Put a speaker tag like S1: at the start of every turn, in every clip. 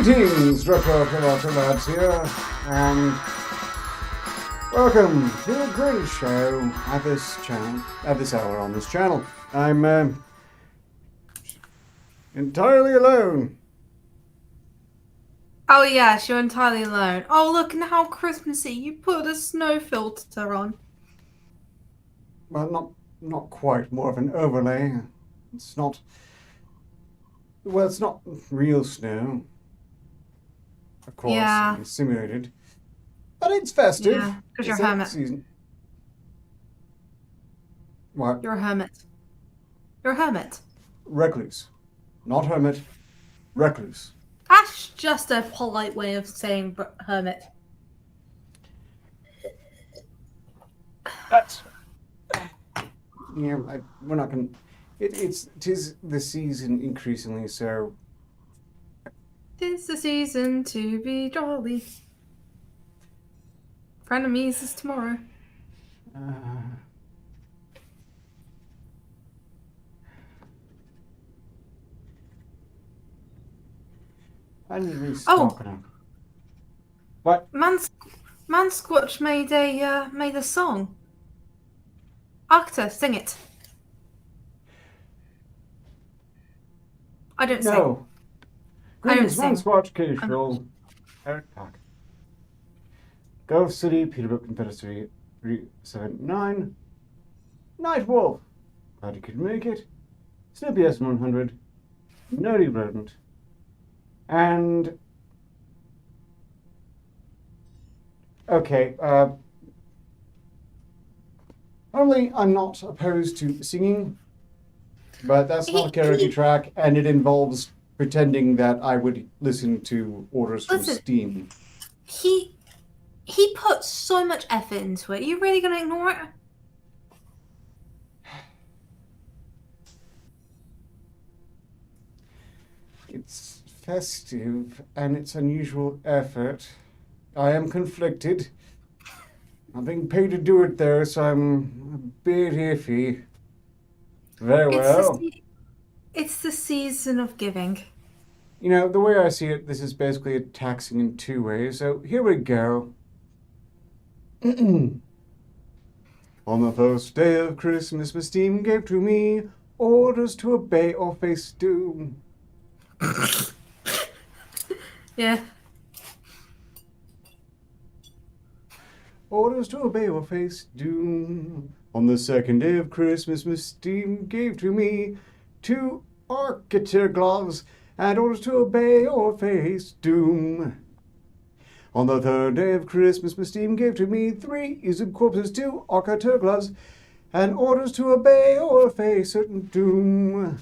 S1: Greetings, Director of Arketer Labs here, and welcome to a great show at this hour on this channel. I'm entirely alone.
S2: Oh yes, you're entirely alone. Oh look, and how Christmassy! You put a snow filter on.
S1: Well, not quite. More of an overlay. It's not. Well, it's not real snow. Of course,
S2: Yeah.
S1: it's simulated. But it's festive.
S2: Yeah, because you're
S1: It's
S2: a
S1: that
S2: hermit.
S1: season. What?
S2: You're a hermit. You're a hermit.
S1: Recluse. Not hermit. Recluse.
S2: That's just a polite way of saying hermit.
S1: That's. Yeah, we're not going to. It is the season increasingly, so.
S2: 'Tis the season to be jolly. Frenemies is tomorrow.
S1: I need to restock now. What?
S2: Mansquatch made a song. Arketer, sing it. I don't sing.
S1: No. Greetings,
S2: sing.
S1: Squatch Casual. Eric Pack. Gulf City, Peterbrook, Confederacy 379. Night Wolf. Glad you could make it. Snoopy S100. Nerdy Rodent. And. Okay, normally I'm not opposed to singing, but that's not a karaoke track, and it involves pretending that I would listen to orders from Steam.
S2: He put so much effort into it. Are you really gonna ignore it?
S1: It's festive, and it's unusual effort. I am conflicted. I'm being paid to do it there, so I'm a bit iffy. Very well.
S2: It's the season of giving.
S1: You know, the way I see it, this is basically a taxing in two ways, so here we go. On the first day of Christmas, Miss Steam gave to me orders to obey or face doom.
S2: Yeah.
S1: Orders to obey or face doom. On the second day of Christmas, Miss Steam gave to me 2 Arketer gloves and orders to obey or face doom. On the third day of Christmas, Miss Steam gave to me 3 Ezub corpses, 2 Arketer gloves, and orders to obey or face certain doom.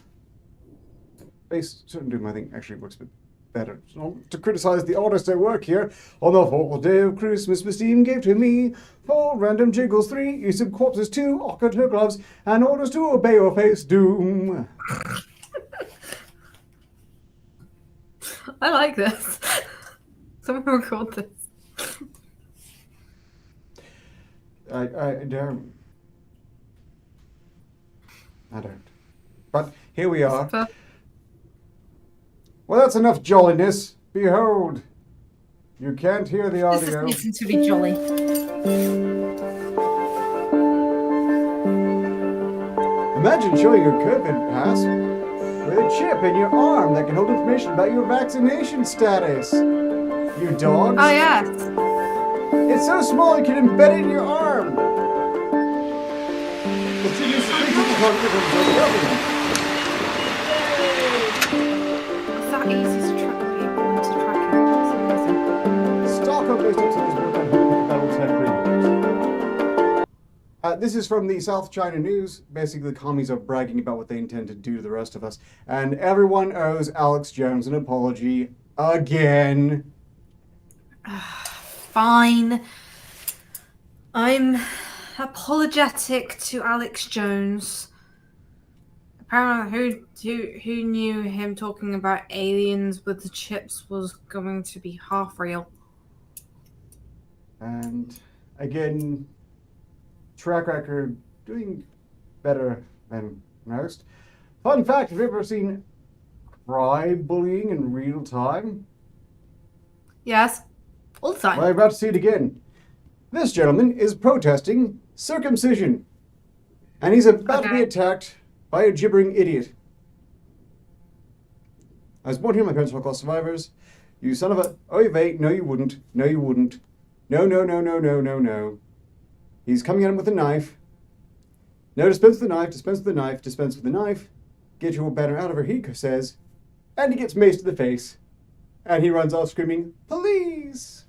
S1: Face certain doom, I think, actually works a bit better. So, to criticize the artists at work here, on the fourth day of Christmas, Miss Steam gave to me 4 random jiggles, 3 Ezub corpses, 2 Arketer gloves, and orders to obey or face doom.
S2: I like this. Someone record this.
S1: I don't. But here we are. Well, that's enough jolliness. Behold, you can't hear the audio.
S2: This is to be jolly.
S1: Imagine showing your COVID pass with a chip in your arm that can hold information about your vaccination status. You dogs.
S2: Oh yes.
S1: It's so small you can embed it in your arm. It's
S2: that easy to track people and to track it. That's amazing.
S1: Stock updates This is from the South China News. Basically, the commies are bragging about what they intend to do to the rest of us. And everyone owes Alex Jones an apology again.
S2: Fine. I'm apologetic to Alex Jones. Apparently, who knew him talking about aliens with the chips was going to be half real.
S1: And again, track record doing better than most. Fun fact, have you ever seen cry bullying in real time?
S2: Yes. All the time.
S1: Well, I'm about to see it again. This gentleman is protesting circumcision. And he's about to be attacked by a gibbering idiot. I was born here, my parents were Holocaust survivors. You son of a... Oh, wait, no you wouldn't. No you wouldn't. No, no, no, no, no, no, no. He's coming at him with a knife. No, dispense with the knife, dispense with the knife, dispense with the knife. Get your banner out of her, he says. And he gets maced to the face. And he runs off screaming, police!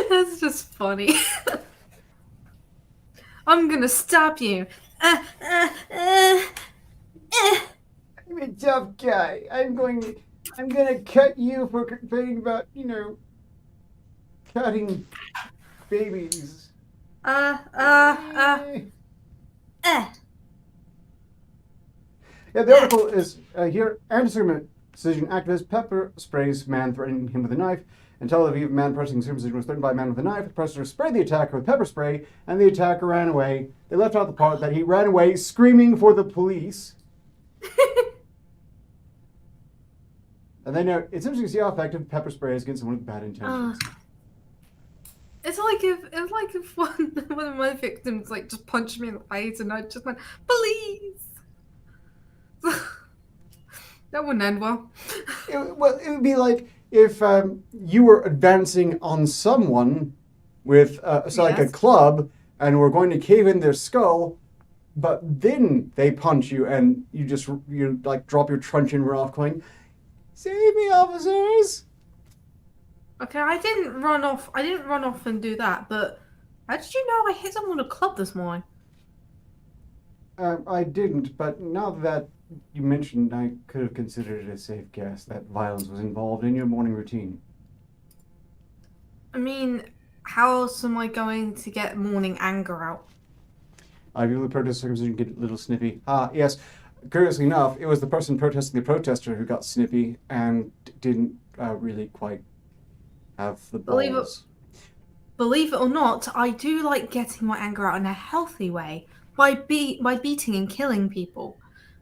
S2: That's just funny. I'm gonna stab you.
S1: I'm a tough guy. I'm gonna cut you for complaining about, cutting babies. Yeah, the article is here. Anti-circumcision activist pepper sprays man threatening him with a knife. In Tel Aviv, a man protesting circumcision was threatened by a man with a knife. The protester sprayed the attacker with pepper spray, and the attacker ran away. They left out the part that he ran away screaming for the police. And they note, it's interesting to see how effective pepper spray is against someone with bad intentions.
S2: It's like if one of my victims just punched me in the face and I just went, please. That wouldn't end well.
S1: It would be like if you were advancing on someone with a club and were going to cave in their skull, but then they punch you and you drop your truncheon and run off going, save me, officers!
S2: Okay, I didn't run off and do that, but how did you know I hit someone with a club this morning?
S1: I didn't, but now that you mentioned, I could have considered it a safe guess that violence was involved in your morning routine.
S2: I mean, how else am I going to get morning anger out?
S1: People who protest circumcision get a little snippy. Yes. Curiously enough, it was the person protesting the protester who got snippy and didn't really quite have the balls.
S2: Believe it or not, I do like getting my anger out in a healthy way by beating and killing people.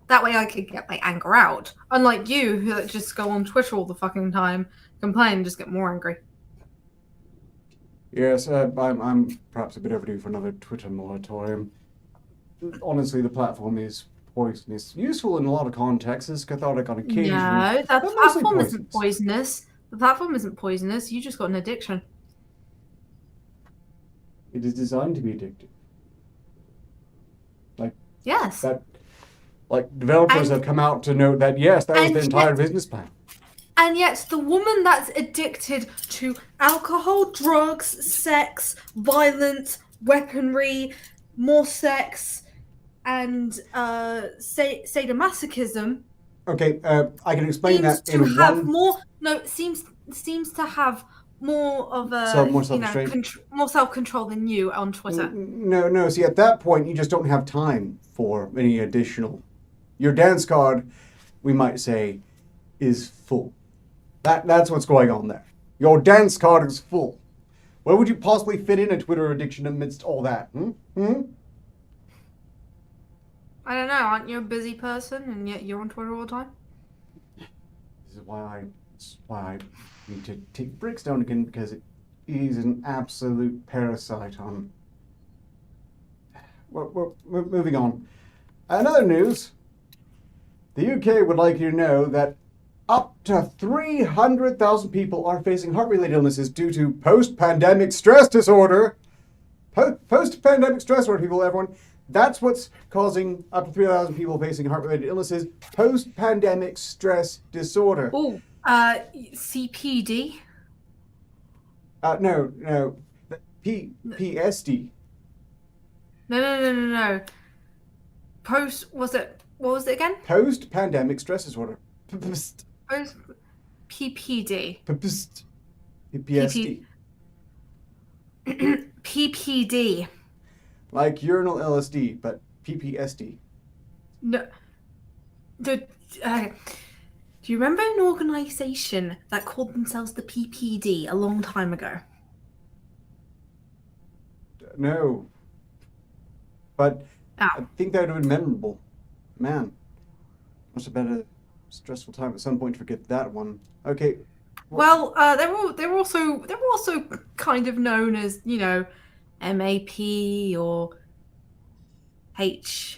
S2: That way I could get my anger out. Unlike you, who just go on Twitter all the fucking time, complain, and just get more angry.
S1: Yes, I'm perhaps a bit overdue for another Twitter moratorium. Honestly, the platform is poisonous. Useful in a lot of contexts, cathartic on occasion.
S2: No, the platform isn't poisonous. The platform isn't poisonous. You just got an addiction.
S1: It is designed to be addictive.
S2: Yes.
S1: Developers have come out to note that, yes, that was the entire business plan.
S2: And yet, the woman that's addicted to alcohol, drugs, sex, violence, weaponry, more sex, and sadomasochism.
S1: Okay, I can explain that in
S2: seems to have more of a more self-control than you on Twitter.
S1: No. See, at that point, you just don't have time for any additional. Your dance card, we might say, is full. That's what's going on there. Your dance card is full. Where would you possibly fit in a Twitter addiction amidst all that?
S2: I don't know. Aren't you a busy person and yet you're on Twitter all the time?
S1: This is why I need to take breaks down again, because it is an absolute parasite on. We're moving on. Another news. The UK would like you to know that up to 300,000 people are facing heart-related illnesses due to post-pandemic stress disorder. Post-pandemic stress disorder, people, everyone. That's what's causing up to 3,000 people facing heart-related illnesses. Post-pandemic stress disorder.
S2: Oh, CPD?
S1: No. PSD.
S2: No. What was it again?
S1: Post-pandemic stress disorder.
S2: PPD.
S1: PPSD.
S2: PPD.
S1: Like urinal LSD, but PPSD.
S2: No. Do you remember an organisation that called themselves the PPD a long time ago?
S1: No. But I think that would have been memorable. Man, must have been stressful time at some point to forget that one. Okay.
S2: Well, they were also kind of known as, you know, MAP or HEARTPORGGS.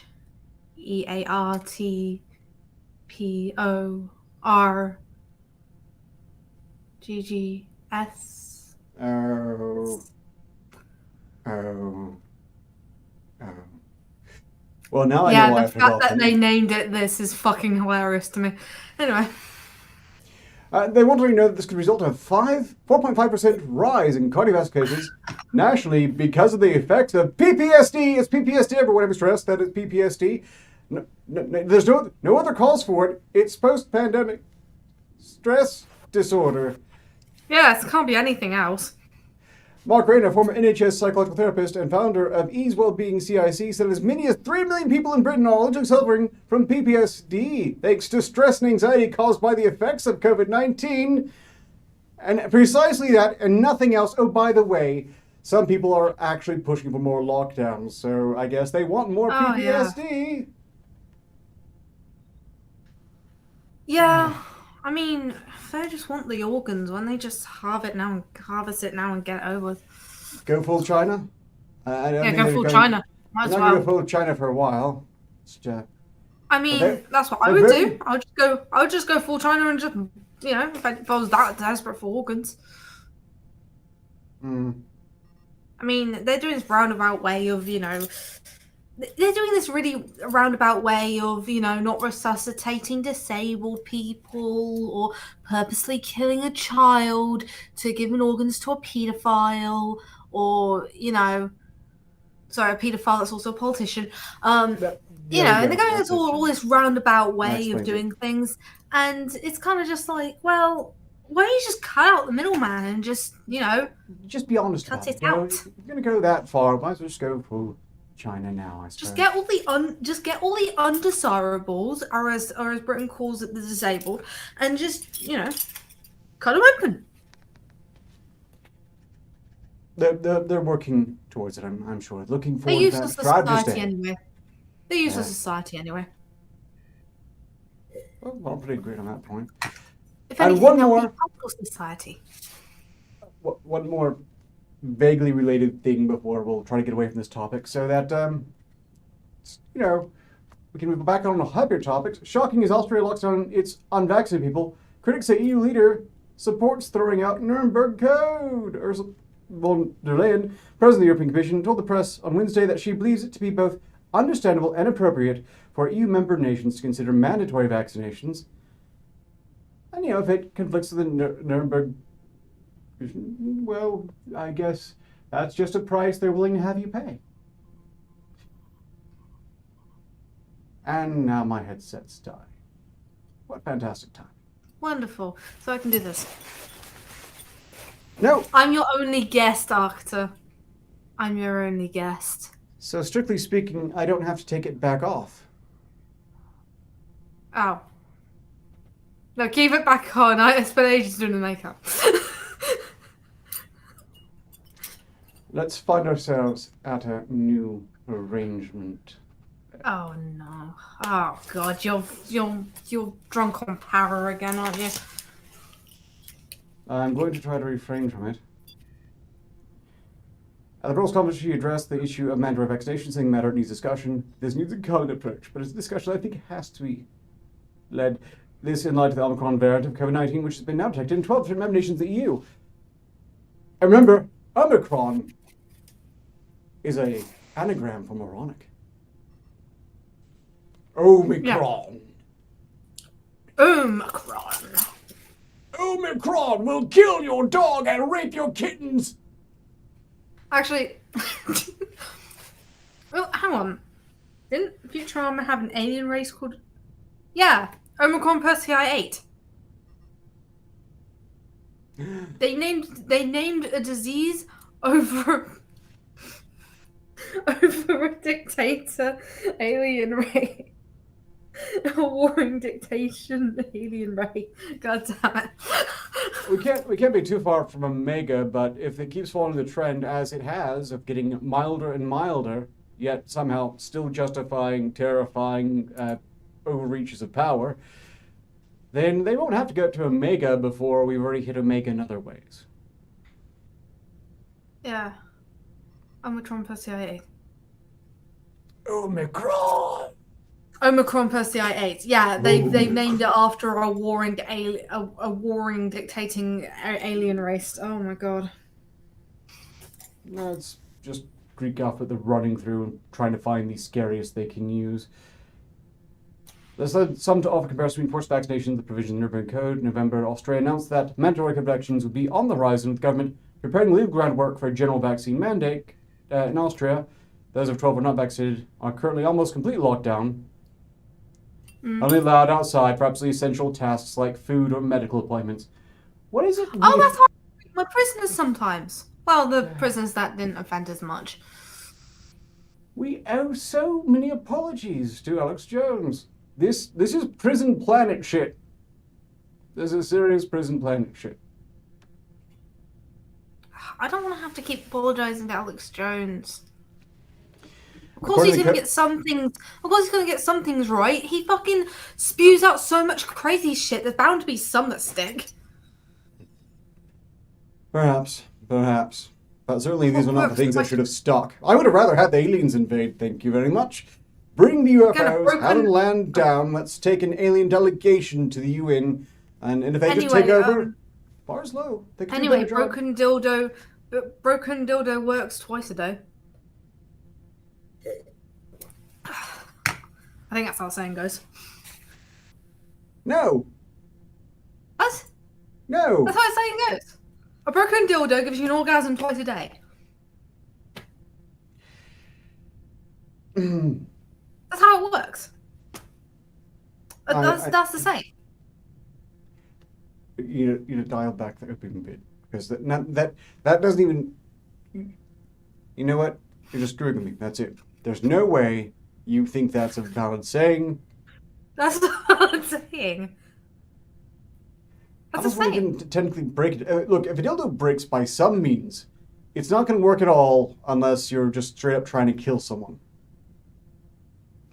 S1: Oh. Oh. Oh. Well, now I know why I
S2: the
S1: forgot
S2: fact that
S1: them.
S2: they named it this is fucking hilarious to me. Anyway.
S1: They want to know that this could result in a 4.5% rise in cardiovascular cases nationally because of the effects of PPSD. It's PPSD, everyone have stress. That is PPSD. There's no other cause for it. It's post-pandemic stress disorder.
S2: Yes, can't be anything else.
S1: Mark Rayner, former NHS psychological therapist and founder of Ease Wellbeing CIC, said as many as 3 million people in Britain are allegedly suffering from PPSD, thanks to stress and anxiety caused by the effects of COVID-19. And precisely that and nothing else. Oh, by the way, some people are actually pushing for more lockdowns, so I guess they want more PPSD.
S2: Yeah, I mean, if they just want the organs, why don't they just harvest it now and get it over with?
S1: Go full China?
S2: Go full China. Might as
S1: I'm not
S2: well.
S1: going to go full China for a while.
S2: I mean, that's what I would do. I would just go full China and just, you know, if I was that desperate for organs.
S1: Hmm.
S2: I mean, they're doing this roundabout way of, you know, they're doing this really roundabout way of, you know, not resuscitating disabled people or purposely killing a child to give organs to a paedophile or, you know, sorry, a paedophile that's also a politician. And they're going all this roundabout way of doing things. And it's kind of just like, well, why don't you just cut out the middleman and just, you know,
S1: just be honest
S2: cut
S1: about
S2: it out.
S1: If you're going to go that far, might as well just go full China now, I suppose.
S2: Just get all the undesirables, or as Britain calls it, the disabled, and just, you know, cut them open.
S1: They're working towards it. I'm sure. Looking forward
S2: They're
S1: to that.
S2: useless to society anyway. They're useless to society anyway.
S1: Well, I'm pretty great on that point.
S2: If anything,
S1: and one more
S2: society.
S1: One more vaguely related thing before we'll try to get away from this topic, so that you know, we can move back on happier topics. Shocking as Austria locks down its unvaccinated people, critics say EU leader supports throwing out Nuremberg Code. Ursula von der Leyen, president of the European Commission, told the press on Wednesday that she believes it to be both understandable and appropriate for EU member nations to consider mandatory vaccinations. And, you know, if it conflicts with the Nuremberg, well, I guess that's just a price they're willing to have you pay. And now my headset's died. What fantastic time.
S2: Wonderful. So I can do this.
S1: No!
S2: I'm your only guest, Arketer. I'm your only guest.
S1: So strictly speaking, I don't have to take it back off.
S2: Oh. No, keep it back on. I spent ages doing the makeup.
S1: Let's find ourselves at a new arrangement.
S2: Oh no. Oh god, you're drunk on power again, aren't you?
S1: I'm going to try to refrain from it. At the Brussels conference, she addressed the issue of mandatory vaccination, saying the matter needs discussion. This needs a common approach, but it's a discussion I think has to be led. This in light of the Omicron variant of COVID-19, which has been now detected in 12 different member nations of the EU. And remember, Omicron is an anagram for moronic. Omicron.
S2: Yeah. Omicron.
S1: Omicron will kill your dog and rape your kittens.
S2: Actually, well, hang on. Didn't Futurama have an alien race called? Yeah, Omicron Persei 8. They named a disease over a dictator alien race. A warring dictation alien race. God damn it.
S1: We can't be too far from Omega, but if it keeps following the trend as it has of getting milder and milder, yet somehow still justifying terrifying overreaches of power, then they won't have to get to Omega before we've already hit Omega in other ways.
S2: Yeah. Omicron plus CI8.
S1: Omicron!
S2: Omicron plus CI8. Yeah, they've named it after a warring dictating alien race. Oh my god.
S1: No, it's just Greek alphabet they're running through and trying to find the scariest they can use. There's some to offer comparison between forced vaccination, the provision of the Nuremberg Code. In November, Austria announced that mandatory COVID vaccines would be on the horizon, with the government preparing legal groundwork for a general vaccine mandate. In Austria, those of 12 who are not vaccinated are currently almost completely locked down, only allowed outside for absolutely essential tasks like food or medical appointments. What is it?
S2: Oh, that's how I treat my prisoners sometimes. Well, the prisoners that didn't offend as much.
S1: We owe so many apologies to Alex Jones. This is prison planet shit. This is serious prison planet shit.
S2: I don't want to have to keep apologizing to Alex Jones. Of course he's gonna get some things. Of course he's gonna get some things right. He fucking spews out so much crazy shit. There's bound to be some that stick.
S1: Perhaps. But certainly these are not the things that should have stuck. I would have rather had the aliens invade, thank you very much. Bring the UFOs, have them land down, let's take an alien delegation to the UN, and if they just take over, bars low.
S2: Anyway, broken dildo works twice a day. I think that's how the saying goes.
S1: No.
S2: What?
S1: No.
S2: That's how the saying goes. A broken dildo gives you an orgasm twice a day. That's how it works. That's the same.
S1: You know, dial back the opening bit, because that doesn't even. You know what? You're just screwing with me. That's it. There's no way you think that's a valid saying.
S2: That's what I'm saying. That's a saying.
S1: Even technically break it. Look, if a dildo breaks by some means, it's not going to work at all unless you're just straight up trying to kill someone.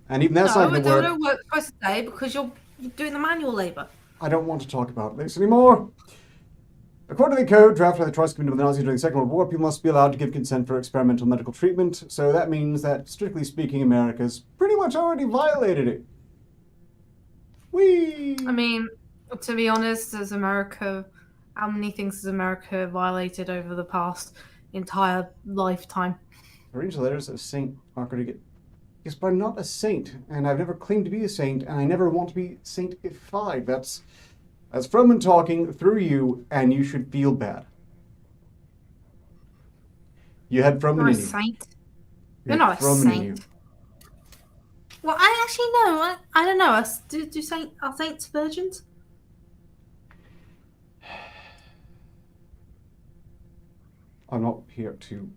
S1: And even that's not going to work.
S2: No, a dildo works twice a day because you're doing the manual labor.
S1: I don't want to talk about this anymore. According to the code drafted by the Trotsky Committee of the Nazis during the Second World War, people must be allowed to give consent for experimental medical treatment. So that means that, strictly speaking, America's pretty much already violated it.
S2: I mean, to be honest, how many things has America violated over the past entire lifetime?
S1: Arrange the letters of Saint Arketer. Yes, but I'm not a saint, and I've never claimed to be a saint, and I never want to be saintified. That's from and talking through you, and you should feel bad. You had from
S2: You're
S1: and
S2: a
S1: in you.
S2: saint. You're not a saint. Well, I actually know. I don't know. Are saints virgins?
S1: I'm not here to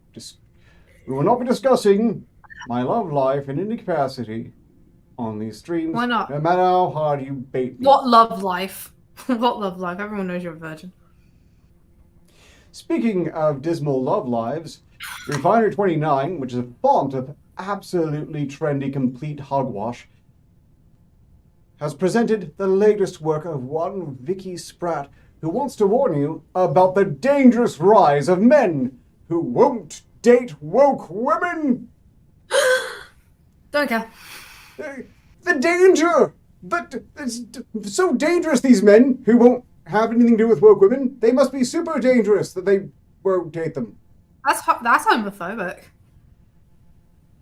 S1: we will not be discussing my love life in any capacity on these streams.
S2: Why not?
S1: No matter how hard you bait me.
S2: What love life? What love life? Everyone knows you're a virgin.
S1: Speaking of dismal love lives, Refinery 29, which is a font of absolutely trendy complete hogwash, has presented the latest work of one Vicky Spratt, who wants to warn you about the dangerous rise of men who won't date woke women.
S2: Don't care.
S1: The danger! But it's so dangerous, these men who won't have anything to do with woke women. They must be super dangerous that they won't date them.
S2: That's homophobic.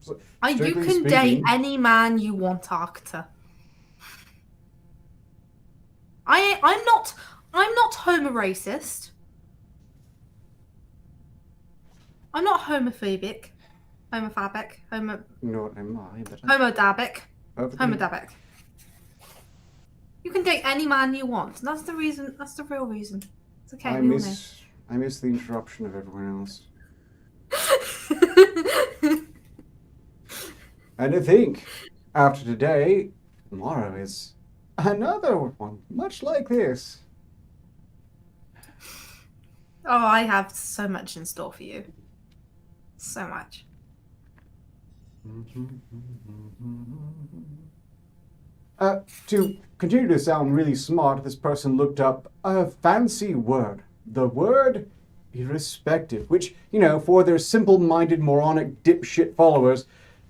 S1: So,
S2: you can date any man you want, Arketer. I'm not homo-racist. I'm not homophobic. Homophobic.
S1: No, am I?
S2: Homodabic. Homodabic. You can date any man you want. That's the reason. That's the real reason. It's okay.
S1: I miss the interruption of everyone else. And I think after today, tomorrow is another one, much like this.
S2: Oh, I have so much in store for you. So much.
S1: To continue to sound really smart, this person looked up a fancy word. The word irrespective, which, for their simple-minded, moronic, dipshit followers,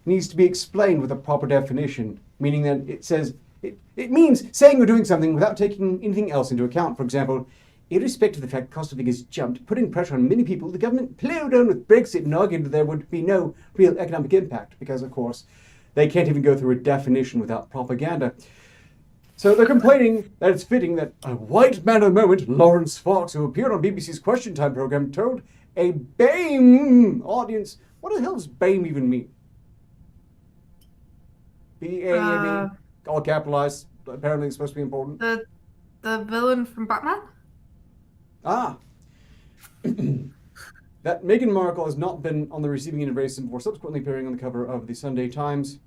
S1: needs to be explained with a proper definition, meaning that it means saying or doing something without taking anything else into account. For example, irrespective of the fact the cost of living has jumped, putting pressure on many people, the government plowed on with Brexit and argued that there would be no real economic impact, because, of course, they can't even go through a definition without propaganda. So they're complaining that it's fitting that a white man of the moment, Lawrence Fox, who appeared on BBC's Question Time program, told a BAME audience, what the hell does BAME even mean? B-A-M-E, all capitalized, apparently it's supposed to be important.
S2: The villain from Batman?
S1: Ah. That Meghan Markle has not been on the receiving end of racism before subsequently appearing on the cover of the Sunday Times.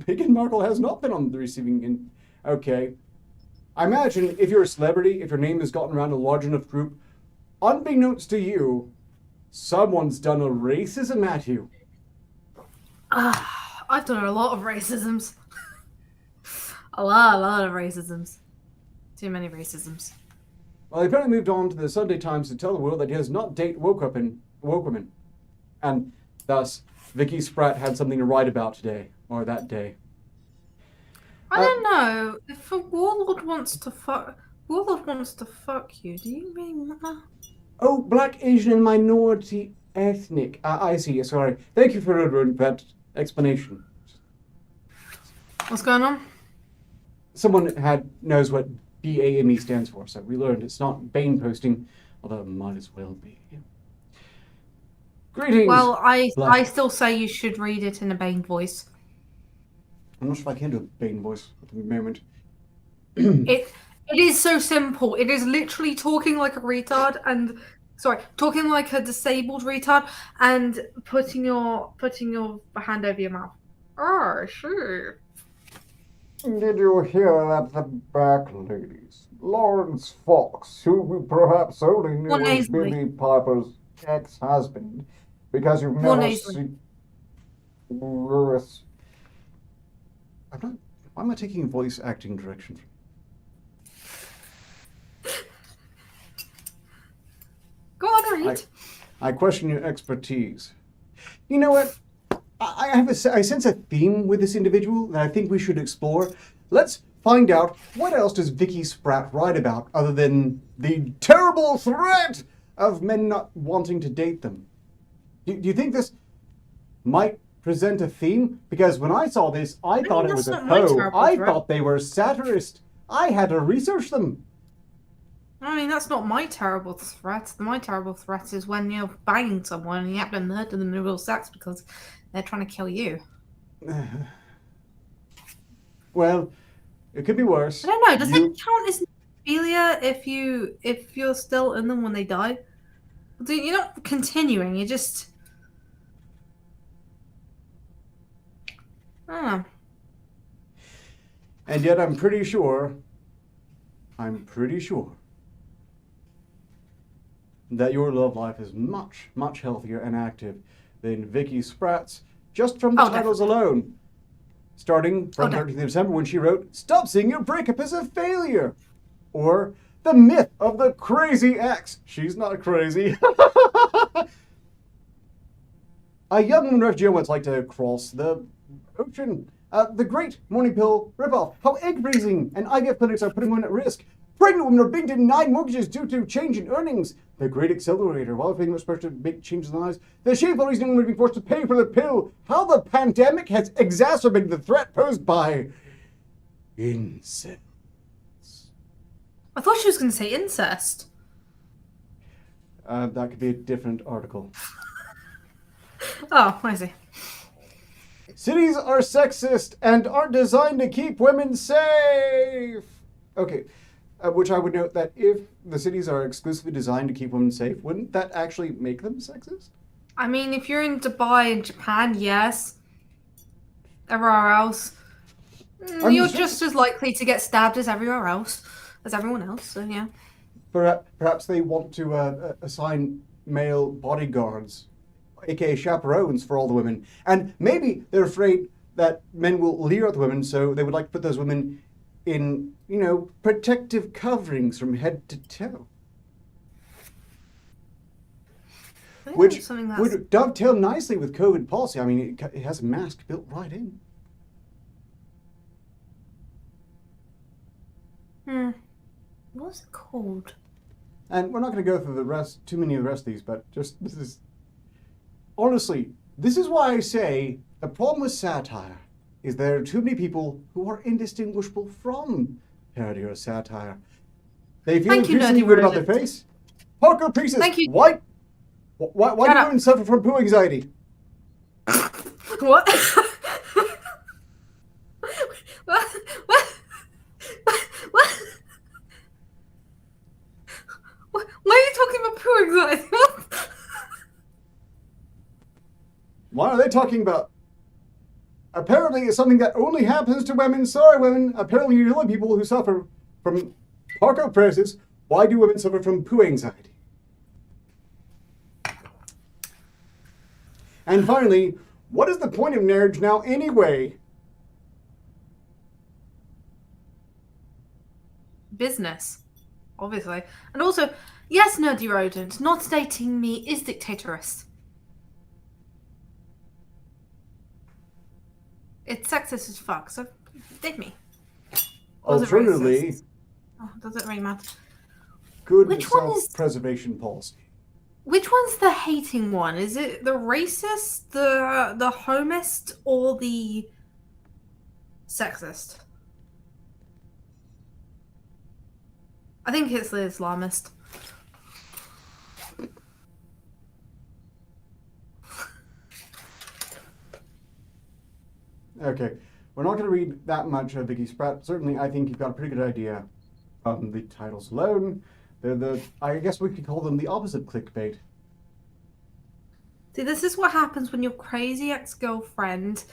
S1: Meghan Markle has not been on the receiving end. Okay. I imagine if you're a celebrity, if your name has gotten around a large enough group, unbeknownst to you, someone's done a racism at you.
S2: I've done a lot of racisms. a lot of racisms. Too many racisms.
S1: Well, he apparently moved on to the Sunday Times to tell the world that he does not date woke women. And thus, Vicky Spratt had something to write about today, or that day.
S2: I don't know. If a warlord wants to fuck you, do you really want that?
S1: Oh, Black, Asian, and minority ethnic. I see. Sorry. Thank you for that explanation.
S2: What's going on?
S1: Someone knows what BAME stands for, so we learned it's not Bane posting, although it might as well be. Greetings.
S2: Well, I still say you should read it in a Bane voice.
S1: I'm not sure if I can do a Bane voice at the moment.
S2: It is so simple. It is literally talking like a retard talking like a disabled retard and putting your hand over your mouth. Oh, sure.
S1: Did you hear that, the back ladies? Lawrence Fox, who we perhaps only knew as Billy Piper's ex-husband, because you've never seen... Why am I taking voice acting directions?
S2: Go on, read.
S1: I question your expertise. You know what? I sense a theme with this individual that I think we should explore. Let's find out what else does Vicky Spratt write about other than the terrible threat of men not wanting to date them. Do you think this might present a theme? Because when I saw this, I thought it was a hoe. I thought they were satirist. I had to research them.
S2: I mean, that's not my terrible threat. My terrible threat is when you're banging someone and you have to murder them in real sex because they're trying to kill you.
S1: Well, it could be worse.
S2: I don't know. Does it count as necrophilia if you're still in them when they die? You're not continuing. You're just. I don't know.
S1: And yet, I'm pretty sure that your love life is much, much healthier and active than Vicky Spratt's, just from the titles alone. Starting from 13th of December when she wrote, "Stop seeing your breakup as a failure." Or, "The myth of the crazy ex." She's not crazy. A young woman refugee what's like to cross the ocean. The great morning pill ripoff. How egg freezing and IVF clinics are putting women at risk. Pregnant women are being denied mortgages due to change in earnings. The great accelerator, while being much pressure to make changes in their lives. The shameful reason women are being forced to pay for the pill. How the pandemic has exacerbated the threat posed by incest.
S2: I thought she was going to say incest.
S1: That could be a different article.
S2: Oh, I see.
S1: Cities are sexist and aren't designed to keep women safe. Okay. Which I would note that if the cities are exclusively designed to keep women safe, wouldn't that actually make them sexist?
S2: I mean, if you're in Dubai and Japan, yes. Everywhere else, you're just as likely to get stabbed as everywhere else, as everyone else. So yeah.
S1: Perhaps they want to assign male bodyguards, aka chaperones, for all the women, and maybe they're afraid that men will leer at the women, so they would like to put those women in, protective coverings from head to toe. Which would dovetail nicely with COVID policy. I mean, it has a mask built right in.
S2: What's it called?
S1: And we're not going to go through too many of the rest of these, but honestly, this is why I say the problem with satire is there are too many people who are indistinguishable from parody or satire. They feel increasingly good about their face. Parker pieces.
S2: Thank you.
S1: Why do women suffer from poo anxiety?
S2: What? Why are you talking about poo anxiety?
S1: What are they talking about? Apparently it's something that only happens to women. Sorry, women. Apparently you're the only people who suffer from Parker presses. Why do women suffer from poo anxiety? And finally, what is the point of marriage now anyway?
S2: Business, obviously. And also, yes, nerdy rodent, not dating me is dictatorist. It's sexist as fuck, so date me.
S1: Alternatively,
S2: does it really matter?
S1: Good self-preservation policy.
S2: Which one's the hating one? Is it the racist, the homist, or the sexist? I think it's the Islamist.
S1: Okay, we're not going to read that much of Vicky Spratt. Certainly, I think you've got a pretty good idea from the titles alone. I guess we could call them the opposite clickbait.
S2: See, this is what happens when your crazy ex-girlfriend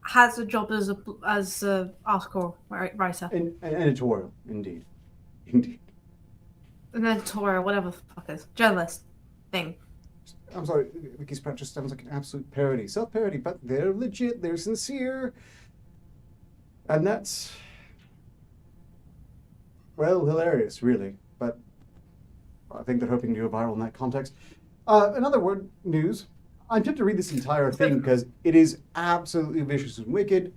S2: has a job as a article writer.
S1: An editorial, indeed.
S2: An editorial, whatever the fuck is. Journalist thing.
S1: I'm sorry, Vicky Spratt just sounds like an absolute parody. Self-parody, but they're legit, they're sincere. And that's, well, hilarious, really. But I think they're hoping to go viral in that context. Another news. I'm tempted to read this entire thing because it is absolutely vicious and wicked.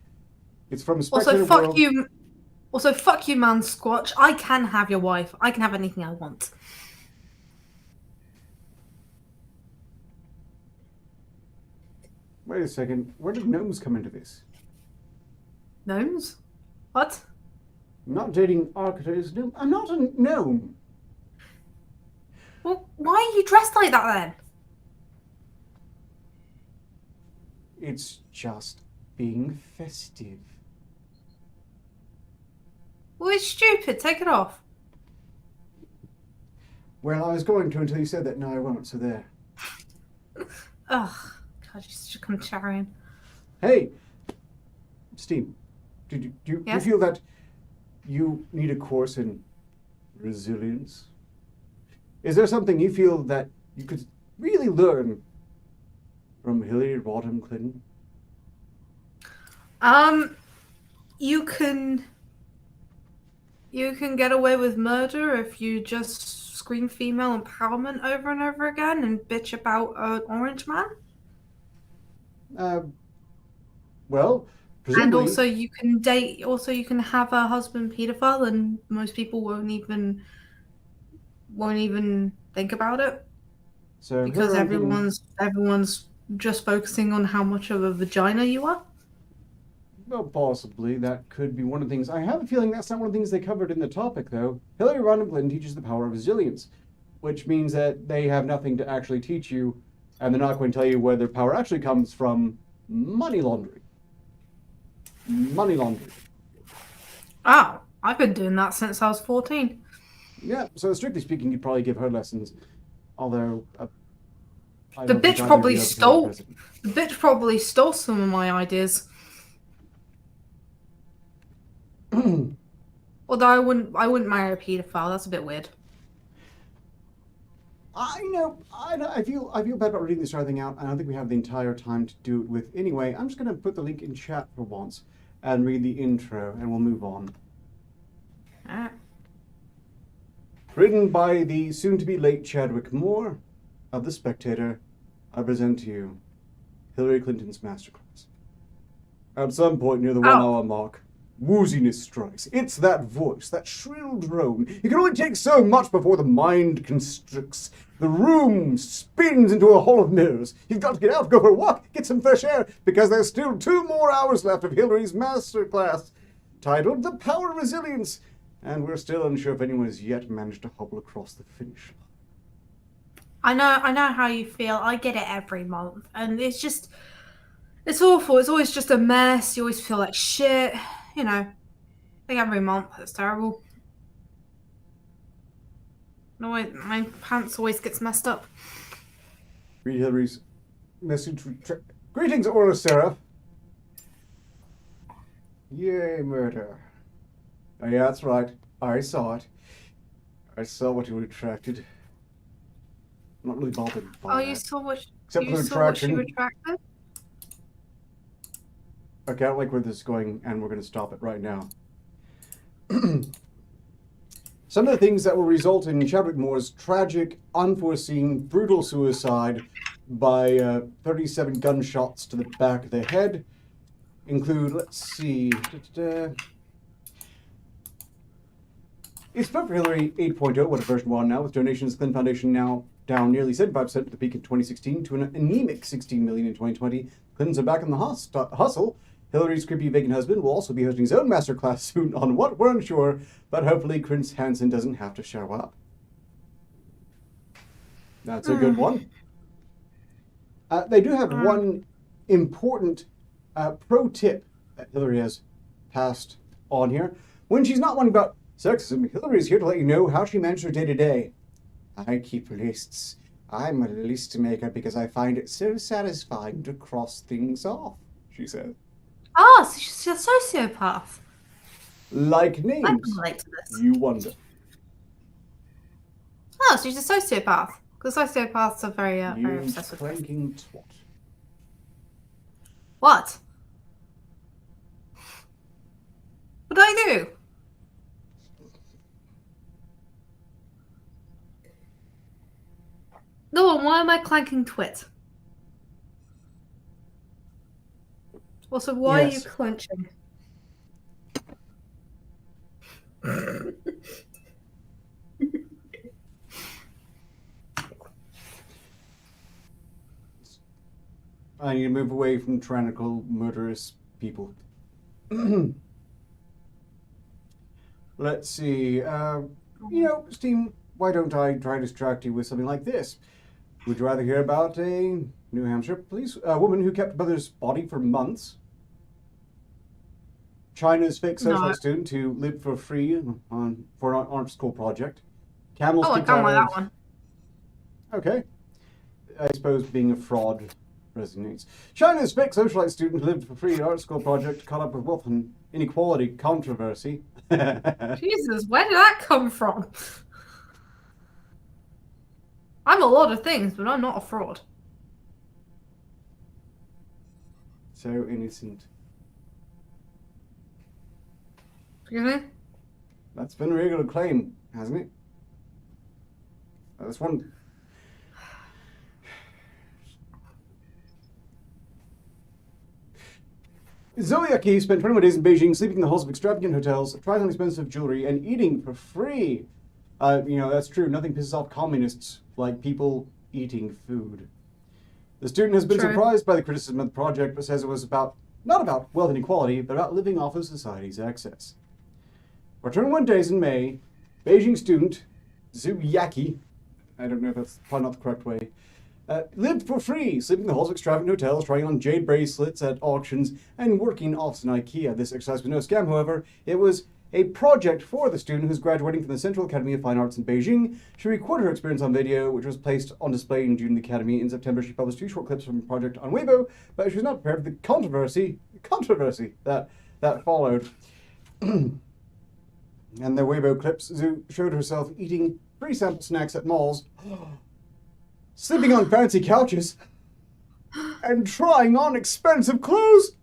S1: It's from Spectator
S2: Also, fuck
S1: World.
S2: you. Also, fuck you, man, Squatch. I can have your wife. I can have anything I want.
S1: Wait a second. Where did gnomes come into this?
S2: Gnomes? What?
S1: I'm not dating Arketer is gnome. I'm not a gnome.
S2: Well, why are you dressed like that then?
S1: It's just being festive.
S2: Well, it's stupid. Take it off.
S1: Well, I was going to until you said that. No, I won't. So there.
S2: Ugh. God, you're such a contrarian.
S1: Hey, Steve, do you
S2: Yes?
S1: feel that you need a course in resilience? Is there something you feel that you could really learn from Hillary Rodham Clinton?
S2: You can get away with murder if you just scream female empowerment over and over again and bitch about an orange man.
S1: Well, presumably...
S2: And also you can date. Also, you can have a husband pedophile, and most people won't even think about it.
S1: So
S2: because everyone's just focusing on how much of a vagina you are.
S1: Well, possibly. That could be one of the things. I have a feeling that's not one of the things they covered in the topic, though. Hillary Rodham Clinton teaches the power of resilience, which means that they have nothing to actually teach you, and they're not going to tell you where their power actually comes from money laundering. Money laundering.
S2: Oh, I've been doing that since I was 14.
S1: Yeah, so strictly speaking, you'd probably give her lessons, although...
S2: The bitch probably stole some of my ideas. Although I wouldn't marry a paedophile. That's a bit weird.
S1: I feel bad about reading this entire thing out. I don't think we have the entire time to do it with anyway. I'm just going to put the link in chat for once and read the intro, and we'll move on.
S2: Alright.
S1: Written by the soon-to-be late Chadwick Moore of The Spectator, I present to you Hillary Clinton's masterclass. At some point near the 1 hour mark, wooziness strikes. It's that voice, that shrill drone. It can only take so much before the mind constricts. The room spins into a hall of mirrors. You've got to get out, go for a walk, get some fresh air, because there's still 2 more hours left of Hillary's masterclass, titled The Power of Resilience, and we're still unsure if anyone has yet managed to hobble across the finish line.
S2: I know how you feel. I get it every month, and it's awful. It's always just a mess. You always feel like shit. You know, I think every month it's terrible. No, my pants always gets messed up.
S1: Read Hillary's message. Greetings, Orla Sarah. Yay, murder. Oh, yeah, that's right. I saw it. I saw what you retracted. I'm not really bothered by that.
S2: You saw what?
S1: Except
S2: you
S1: for the
S2: saw what she
S1: retraction.
S2: retracted?
S1: Okay, I don't like where this is going, and we're going to stop it right now. Some of the things that will result in Chadwick Moore's tragic, unforeseen, brutal suicide by 37 gunshots to the back of the head include, let's see, It's Vote for Hillary 8.0, what a version 1 now, with donations to the Clinton Foundation now down nearly 75% at the peak in 2016 to an anemic 16 million in 2020. Clintons are back in the hustle. Hillary's creepy vegan husband will also be hosting his own masterclass soon on what we're unsure, but hopefully Chris Hansen doesn't have to show up. That's a good one. They do have one important pro tip that Hillary has passed on here. When she's not one about sexism, Hillary is here to let you know how she manages her day-to-day. I keep lists. I'm a list maker because I find it so satisfying to cross things off, she said.
S2: Oh, so she's a sociopath.
S1: Like
S2: I
S1: names,
S2: can relate to this.
S1: you wonder.
S2: Oh, so she's a sociopath. Because sociopaths are very
S1: You
S2: obsessed with this.
S1: clanking twat.
S2: What? What do I do? No, why am I clanking twit? Also, why are you
S1: Yes.
S2: clenching?
S1: I need to move away from tyrannical, murderous people. Let's see. Steam, why don't I try to distract you with something like this? Would you rather hear about a New Hampshire police woman who kept mother's body for months? China's fake socialite student who lived for free for an art school project. Camels
S2: I
S1: kicked
S2: can't
S1: out
S2: like
S1: of...
S2: that one.
S1: Okay. I suppose being a fraud resonates. China's fake socialite student who lived for free at art school project caught up with wealth and inequality controversy.
S2: Jesus, where did that come from? I'm a lot of things, but I'm not a fraud.
S1: So innocent.
S2: Excuse me?
S1: That's been a regular claim, hasn't it? That's one. Zoyaki spent 21 days in Beijing sleeping in the halls of extravagant hotels, trying on expensive jewelry, and eating for free. That's true. Nothing pisses off communists like people eating food. The student has been surprised by the criticism of the project, but says it was not about wealth and equality, but about living off of society's excess. For 21 days in May, Beijing student Zoyaki, I don't know if that's probably not the correct way, lived for free, sleeping in the halls of extravagant hotels, trying on jade bracelets at auctions, and working office in IKEA. This exercise was no scam, however. It was a project for the student who's graduating from the Central Academy of Fine Arts in Beijing. She recorded her experience on video, which was placed on display in June in the Academy. In September, she published 2 short clips from the project on Weibo, but she was not prepared for the controversy that followed. And the Weibo clips, Zhu showed herself eating free sample snacks at malls. sleeping on fancy couches, and trying on expensive clothes.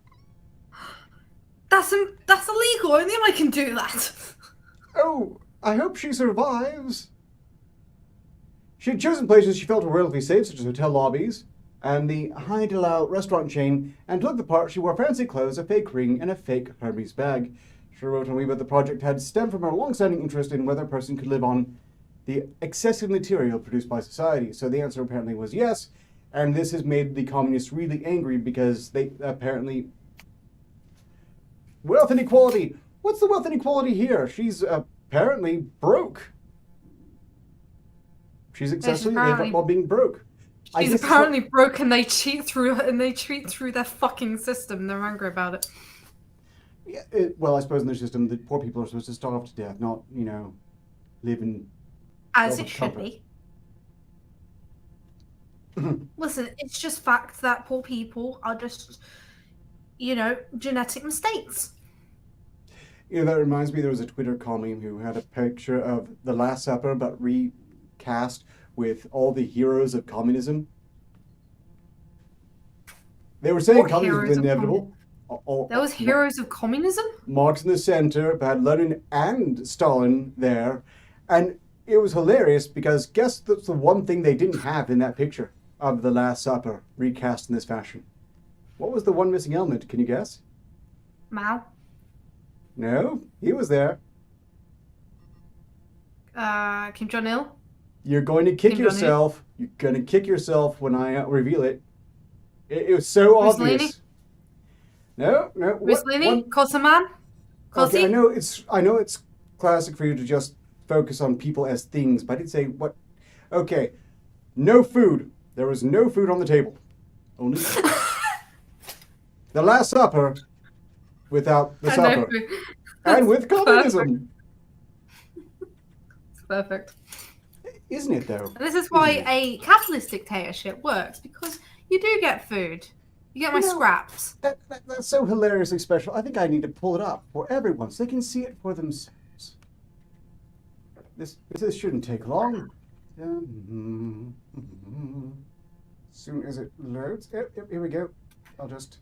S2: That's illegal. Only I can do that.
S1: Oh, I hope she survives. She had chosen places she felt were relatively safe, such as hotel lobbies and the High-Delau restaurant chain, and to look the part, she wore fancy clothes, a fake ring, and a fake Hermes bag. She wrote on me that the project had stemmed from her long-standing interest in whether a person could live on the excessive material produced by society. So the answer apparently was yes, and this has made the communists really angry because they apparently... Wealth inequality! What's the wealth inequality here? She's apparently broke. She's successfully lived while being broke.
S2: She's apparently broke, and they cheat through their fucking system. They're angry about it.
S1: Yeah, well, I suppose in their system, the poor people are supposed to starve to death, not, live in...
S2: As it should be. Listen, it's just fact that poor people are just, genetic mistakes.
S1: That reminds me, there was a Twitter commie who had a picture of The Last Supper, but recast with all the heroes of communism. They were saying communism is inevitable.
S2: There was heroes of communism?
S1: Marx in the center, but had Lenin and Stalin there. And it was hilarious because guess that's the one thing they didn't have in that picture of The Last Supper recast in this fashion. What was the one missing element? Can you guess?
S2: Mao?
S1: No, he was there.
S2: Kim Jong-il?
S1: You're going to kick yourself. You're going to kick yourself when I reveal it. It was so obvious. No.
S2: Mussolini? Kosoman?
S1: Okay, I know it's classic for you to just focus on people as things, but I did say what... Okay, no food. There was no food on the table. Only The Last Supper without the supper. And with communism.
S2: It's perfect.
S1: Isn't it, though?
S2: And this is why a capitalist dictatorship works, because you do get food. You get my scraps.
S1: That's so hilariously special. I think I need to pull it up for everyone so they can see it for themselves. This shouldn't take long. As soon as it loads. Yep, here we go. I'll just...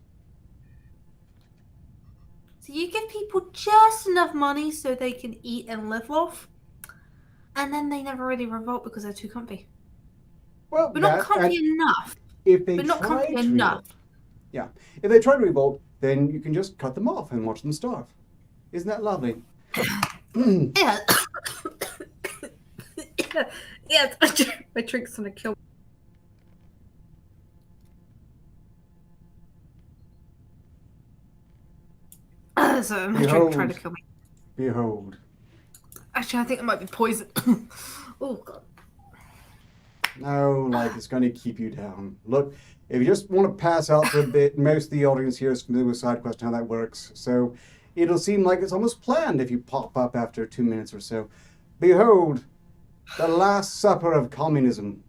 S2: So you give people just enough money so they can eat and live off, and then they never really revolt because they're too comfy.
S1: Well,
S2: but not comfy enough.
S1: If they
S2: not comfy enough.
S1: Yeah. If they try to revolt, then you can just cut them off and watch them starve. Isn't that lovely?
S2: Yeah. Yeah, my drink's gonna kill me. So my drink trying to kill me.
S1: Behold.
S2: Actually, I think it might be poison. Oh, God.
S1: No, it's going to keep you down. Look, if you just want to pass out for a bit, most of the audience here is familiar with side quest and how that works. So it'll seem like it's almost planned if you pop up after 2 minutes or so. Behold, the Last Supper of communism.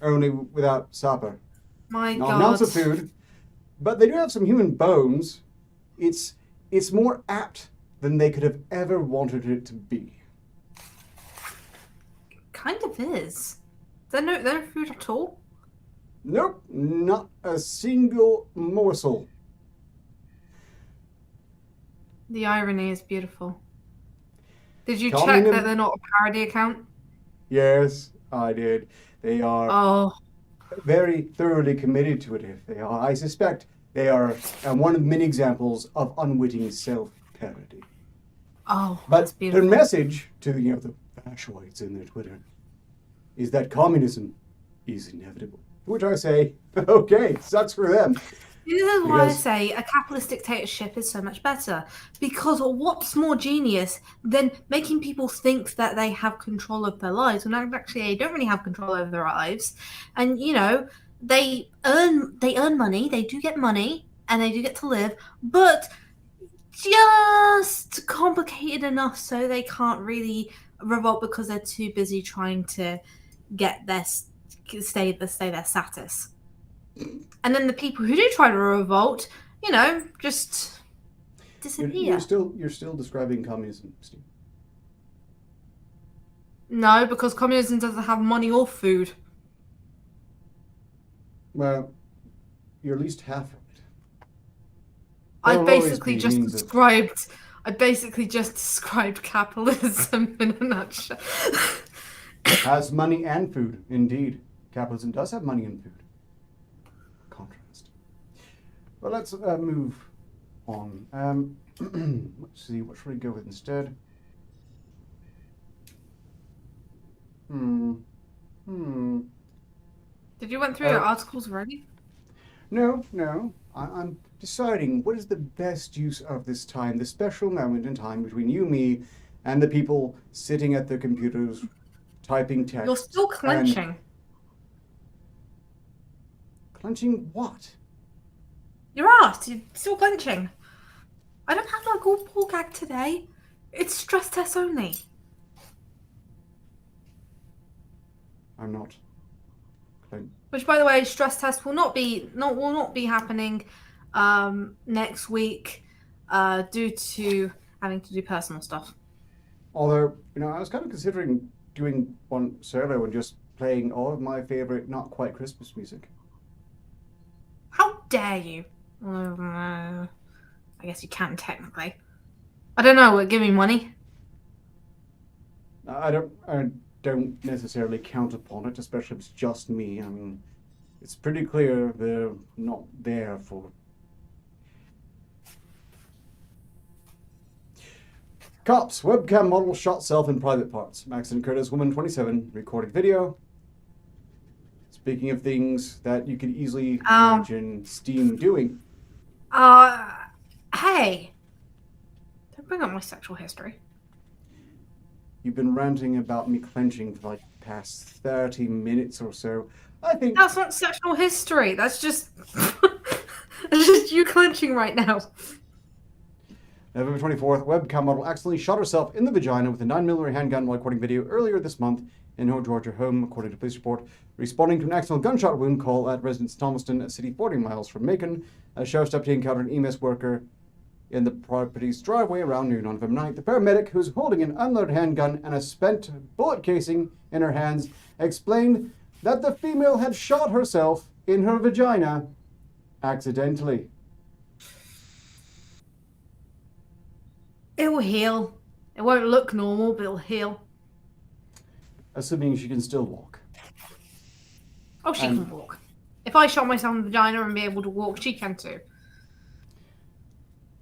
S1: Only without supper.
S2: My God.
S1: Not ounce of food. But they do have some human bones. It's more apt than they could have ever wanted it to be.
S2: Kind of is. Is there no food at all?
S1: Nope, not a single morsel.
S2: The irony is beautiful. Did you check that they're not a parody account?
S1: Yes, I did. They are very thoroughly committed to it. If they are, I suspect they are one of many examples of unwitting self-parody.
S2: Oh,
S1: but
S2: that's beautiful.
S1: Their message to the fashoids in their Twitter is that communism is inevitable. Which I say, okay, sucks for them.
S2: This is why I say a capitalist dictatorship is so much better. Because what's more genius than making people think that they have control of their lives when actually they don't really have control over their lives. And, they earn money, they do get money, and they do get to live, but just complicated enough so they can't really revolt because they're too busy trying to get stay their status. And then the people who do try to revolt, just disappear.
S1: You're still describing communism, Steve.
S2: No, because communism doesn't have money or food.
S1: Well, you're at least half right.
S2: I
S1: There will always
S2: basically
S1: be
S2: just
S1: means of...
S2: described. I basically just described capitalism in a nutshell.
S1: Has money and food, indeed. Capitalism does have money and food. Contrast. Well, let's move on. Let's see, what should we go with instead?
S2: Did you went through your articles already?
S1: No. I'm deciding what is the best use of this time, the special moment in time between you, me, and the people sitting at their computers typing text.
S2: You're still clenching.
S1: Clenching what?
S2: Your ass. You're still clenching. I don't have my gold ball gag today. It's stress test only.
S1: I'm not.
S2: Which, by the way, stress test will not be happening next week due to having to do personal stuff.
S1: Although, I was kind of considering doing one solo and just playing all of my favorite not quite Christmas music.
S2: How dare you? I guess you can technically. I don't know. Give me money.
S1: I don't necessarily count upon it, especially if it's just me. I mean, it's pretty clear they're not there for... Cops. Webcam model shot self in private parts. Accident occurred as woman 27 recorded video. Speaking of things that you could easily imagine Steam doing.
S2: Hey. Don't bring up my sexual history.
S1: You've been ranting about me clenching for like the past 30 minutes or so. I think...
S2: That's not sexual history. That's just... It's just you clenching right now.
S1: November 24th, webcam model accidentally shot herself in the vagina with a 9mm handgun while recording video earlier this month in her Georgia home, according to police report. Responding to an accidental gunshot wound call at residence Thomaston, a city 40 miles from Macon, a sheriff's deputy encountered an EMS worker in the property's driveway around noon on November 9th. The paramedic, who's holding an unloaded handgun and a spent bullet casing in her hands, explained that the female had shot herself in her vagina accidentally.
S2: It will heal. It won't look normal, but it'll heal.
S1: Assuming she can still walk.
S2: Oh, she can walk. If I shot myself in the vagina and be able to walk, she can too.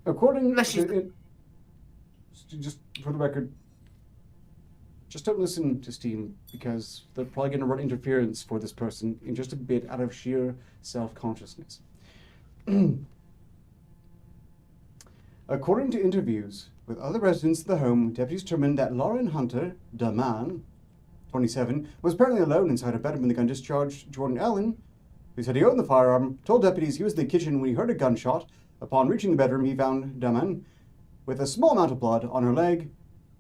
S1: According to... Just for the record, just don't listen to Steam, because they're probably going to run interference for this person in just a bit out of sheer self-consciousness. According to interviews with other residents of the home, deputies determined that Lauren Hunter, the man, 27, was apparently alone inside her bedroom when the gun discharged. Jordan Allen, who said he owned the firearm, told deputies he was in the kitchen when he heard a gunshot. Upon reaching the bedroom, he found Daman with a small amount of blood on her leg.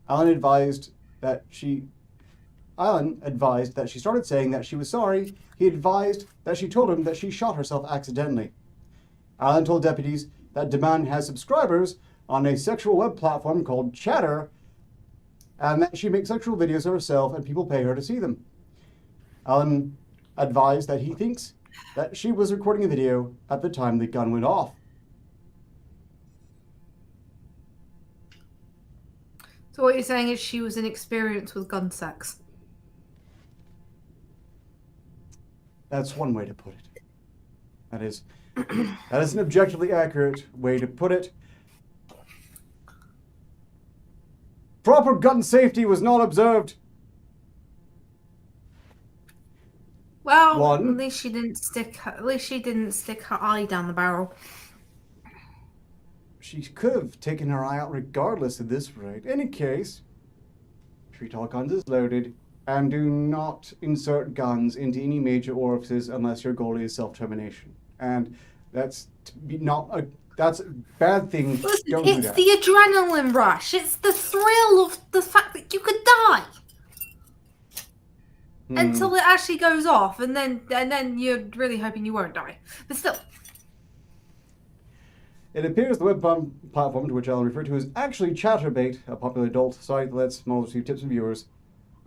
S1: Allen advised that she started saying that she was sorry. He advised that she told him that she shot herself accidentally. Allen told deputies that Daman has subscribers on a sexual web platform called Chatter, and that she makes sexual videos of herself and people pay her to see them. Allen advised that he thinks that she was recording a video at the time the gun went off.
S2: So what you're saying is she was inexperienced with gun sex?
S1: That's one way to put it. That is an objectively accurate way to put it. Proper gun safety was not observed.
S2: Well, at least she didn't stick her eye down the barrel.
S1: She could have taken her eye out regardless at this rate. In any case, treat all guns as loaded, and do not insert guns into any major orifices unless your goal is self-termination. And that's that's a bad thing.
S2: Listen,
S1: Don't do that.
S2: it's the adrenaline rush. It's the thrill of the fact that you could die. Until it actually goes off, and then you're really hoping you won't die. But still.
S1: It appears the web platform to which I'll refer to is actually Chatterbait, a popular adult site that lets models receive tips from viewers.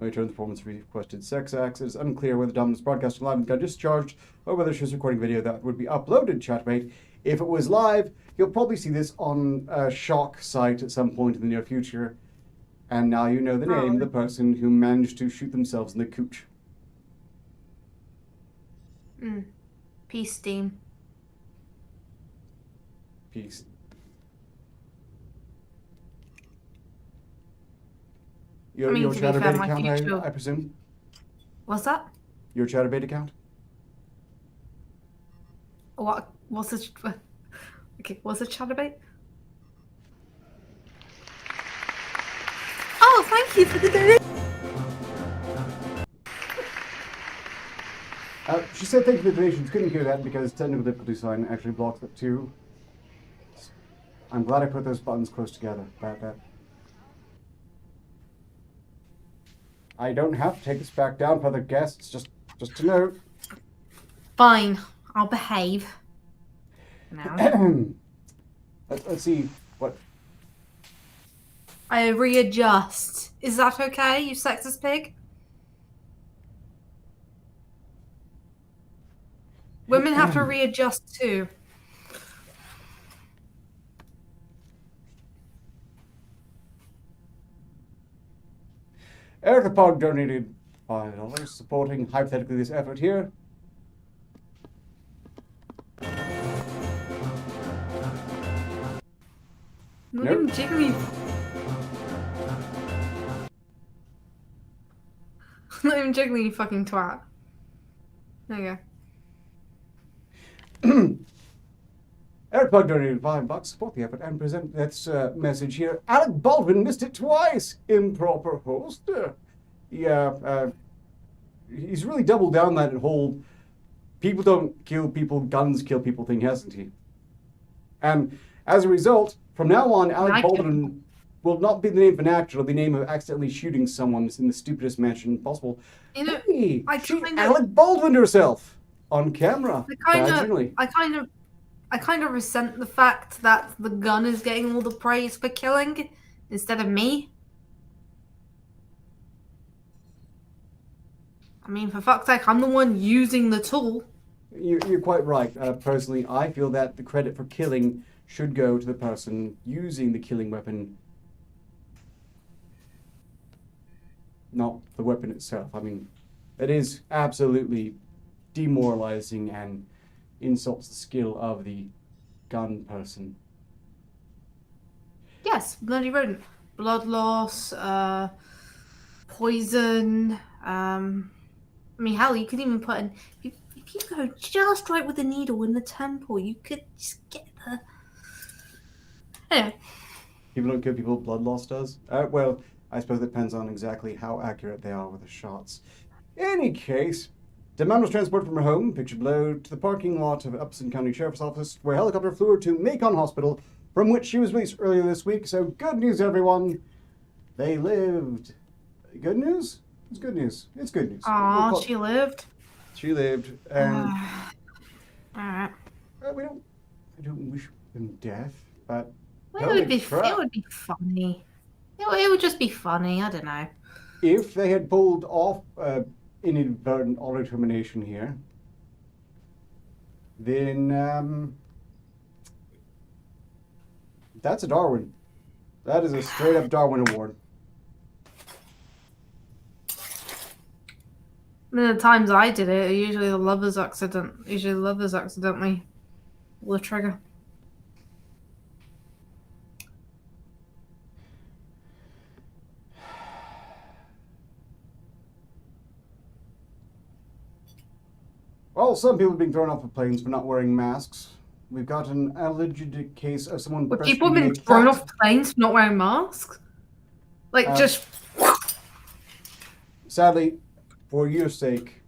S1: Return the performance requested sex acts. It is unclear whether Dom was broadcasting live and got discharged, or whether she was recording video that would be uploaded to Chatmate. If it was live, you'll probably see this on a shock site at some point in the near future. And now you know the name of the person who managed to shoot themselves in the cooch.
S2: Peace, Steam.
S1: Peace. Your Chatterbait account, I presume?
S2: What's that?
S1: Your Chatterbait account?
S2: What? What's a... Okay, what's a Chatterbait? Oh, thank you for the donation!
S1: She said thank you for the donations. Couldn't hear that because technical difficulty sign actually blocks it too. I'm glad I put those buttons close together. That. I don't have to take this back down for other guests, just to note.
S2: Fine, I'll behave. Now.
S1: Let's see, what...
S2: I readjust. Is that okay, you sexist pig? Women have to readjust too.
S1: Erica Pog donated $5 supporting hypothetically this effort here.
S2: Not even jiggly. Not even jiggly, you fucking twat. There you go.
S1: Eric Pug donated $5, support the effort, and present this message here. Alec Baldwin missed it twice. Improper host. Yeah, he's really doubled down that whole people don't kill people, guns kill people thing, hasn't he? And as a result, from now on, Alec Baldwin will not be the name of an actor, it'll be the name of accidentally shooting someone in the stupidest mansion possible.
S2: You know,
S1: hey, Alec Baldwin herself on camera.
S2: I kind of resent the fact that the gun is getting all the praise for killing instead of me. I mean, for fuck's sake, I'm the one using the tool.
S1: You're quite right. Personally, I feel that the credit for killing should go to the person using the killing weapon, not the weapon itself. I mean, it is absolutely demoralizing and insults the skill of the gun person.
S2: Yes, bloody rodent. Blood loss, poison, I mean, hell, you could even put in... If you go just right with the needle in the temple, you could just get the... Anyway.
S1: People don't kill people, blood loss does? Well, I suppose it depends on exactly how accurate they are with the shots. In any case, the man was transported from her home, pictured below, to the parking lot of Upson County Sheriff's Office, where a helicopter flew her to Macon Hospital, from which she was released earlier this week. So good news, everyone. They lived. Good news? It's good news. It's good news.
S2: Aw, she lived.
S1: She lived, and
S2: Alright.
S1: I don't wish them death, but
S2: Well, it would be funny. It would just be funny. I don't know.
S1: If they had pulled off inadvertent auto-termination here, then that's a Darwin. That is a straight-up Darwin Award.
S2: I mean, the times I did it, usually the lovers accidentally pull the trigger.
S1: Well, some people are being thrown off of planes for not wearing masks. We've got an alleged case of someone...
S2: But people have been thrown off planes for not wearing masks? Like, just...
S1: Sadly, for your sake,